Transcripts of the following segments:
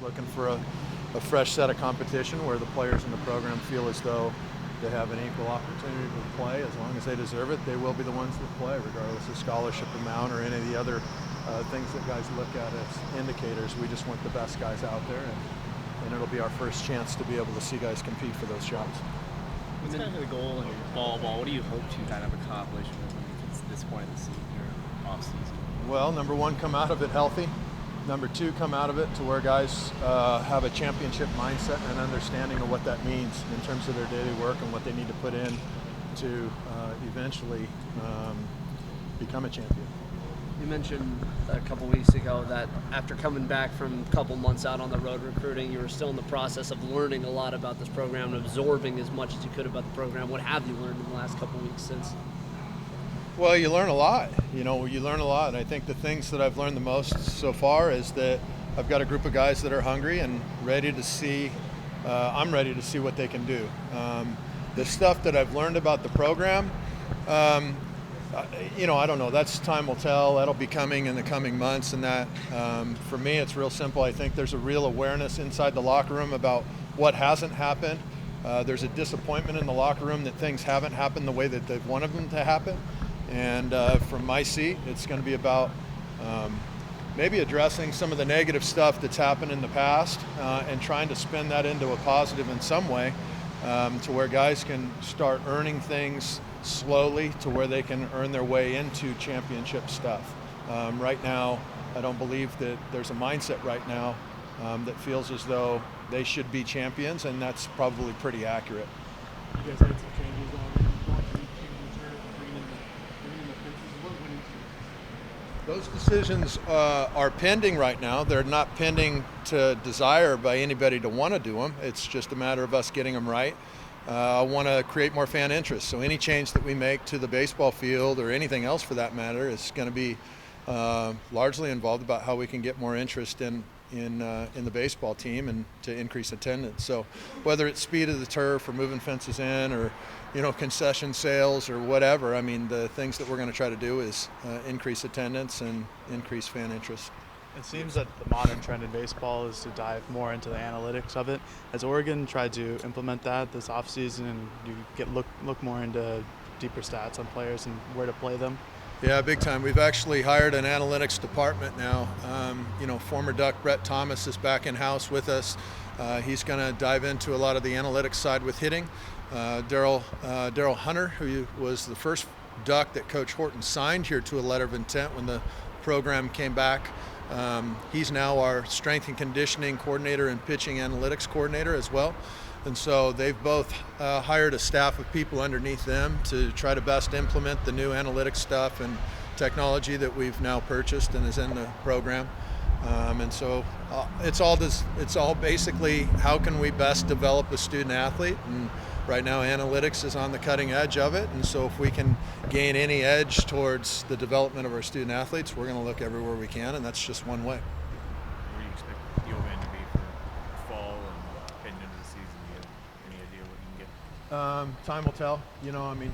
looking for a fresh set of competition where the players in the program feel as though they have an equal opportunity to play. As long as they deserve it, they will be the ones that play, regardless of scholarship amount or any of the other things that guys look at as indicators. We just want the best guys out there, and it'll be our first chance to be able to see guys compete for those jobs. What's kind of the goal in your fall ball? What do you hope to kind of accomplish when it gets to this point of the season or off season? Well, number one, come out of it healthy. Number two, come out of it to where guys have a championship mindset and an understanding of what that means in terms of their daily work and what they need to put in to eventually become a champion. You mentioned a couple weeks ago that after coming back from a couple months out on the road recruiting, you were still in the process of learning a lot about this program and absorbing as much as you could about the program. What have you learned in the last couple weeks since? Well, you learn a lot. You learn a lot. And I think the things that I've learned the most so far is that I've got a group of guys that are hungry and ready to see, I'm ready to see what they can do. The stuff that I've learned about the program, I don't know. That's time will tell. That'll be coming in the coming months. And that, for me, it's real simple. I think there's a real awareness inside the locker room about what hasn't happened. There's a disappointment in the locker room that things haven't happened the way that they've wanted them to happen. And from my seat, it's going to be about maybe addressing some of the negative stuff that's happened in the past and trying to spin that into a positive in some way to where guys can start earning things slowly to where they can earn their way into championship stuff. Right now, I don't believe that there's a mindset right now that feels as though they should be champions, and that's probably pretty accurate. You guys had some changes on bringing in the pitchers. What went into Those decisions are pending right now. They're not pending to desire by anybody to want to do them. It's just a matter of us getting them right. I want to create more fan interest. So any change that we make to the baseball field or anything else for that matter is going to be largely involved about how we can get more interest in the baseball team and to increase attendance. So whether it's speed of the turf or moving fences in or concession sales or whatever, I mean, the things that we're going to try to do is increase attendance and increase fan interest. It seems that the modern trend in baseball is to dive more into the analytics of it. Has Oregon tried to implement that this offseason and you look more into deeper stats on players and where to play them? Yeah, big time. We've actually hired an analytics department now. Former Duck Brett Thomas is back in-house with us. He's going to dive into a lot of the analytics side with hitting. Daryl Hunter, who was the first Duck that Coach Horton signed here to a letter of intent when the program came back. He's now our strength and conditioning coordinator and pitching analytics coordinator as well. And so they've both hired a staff of people underneath them to try to best implement the new analytics stuff and technology that we've now purchased and is in the program. And so it's all basically how can we best develop a student athlete. And right now analytics is on the cutting edge of it. And so if we can gain any edge towards the development of our student athletes, we're going to look everywhere we can, and that's just one way. Where do you expect the event to be for fall and heading into the season? Do you have any idea what you can get? Time will tell.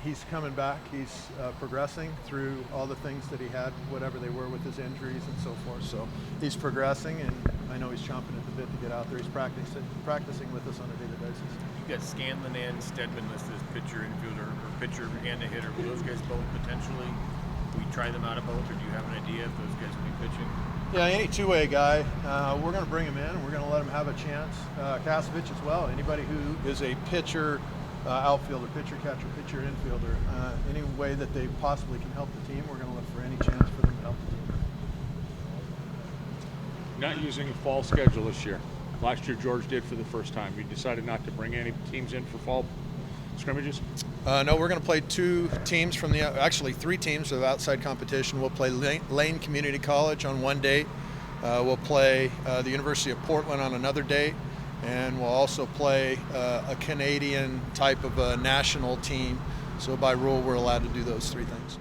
He's coming back. He's progressing through all the things that he had, whatever they were with his injuries and so forth. So he's progressing, and I know he's chomping at the bit to get out there. He's practicing with us on a daily basis. You got Scanlon and Stedman listed as pitcher, infielder, or pitcher and a hitter. Will those guys both potentially, we try them out of both, or do you have an idea if those guys will be pitching? Yeah, any two-way guy, we're going to bring him in, and we're going to let him have a chance. Kasevich as well. Anybody who is a pitcher, outfielder, pitcher, catcher, pitcher, infielder, any way that they possibly can help the team, we're going to look for any chance for them to help the team. Not using a fall schedule this year. Last year George did for the first time. You decided not to bring any teams in for fall scrimmages? No, we're going to play three teams of outside competition. We'll play Lane Community College on one date. We'll play the University of Portland on another date. And we'll also play a Canadian type of a national team. So by rule, we're allowed to do those three things.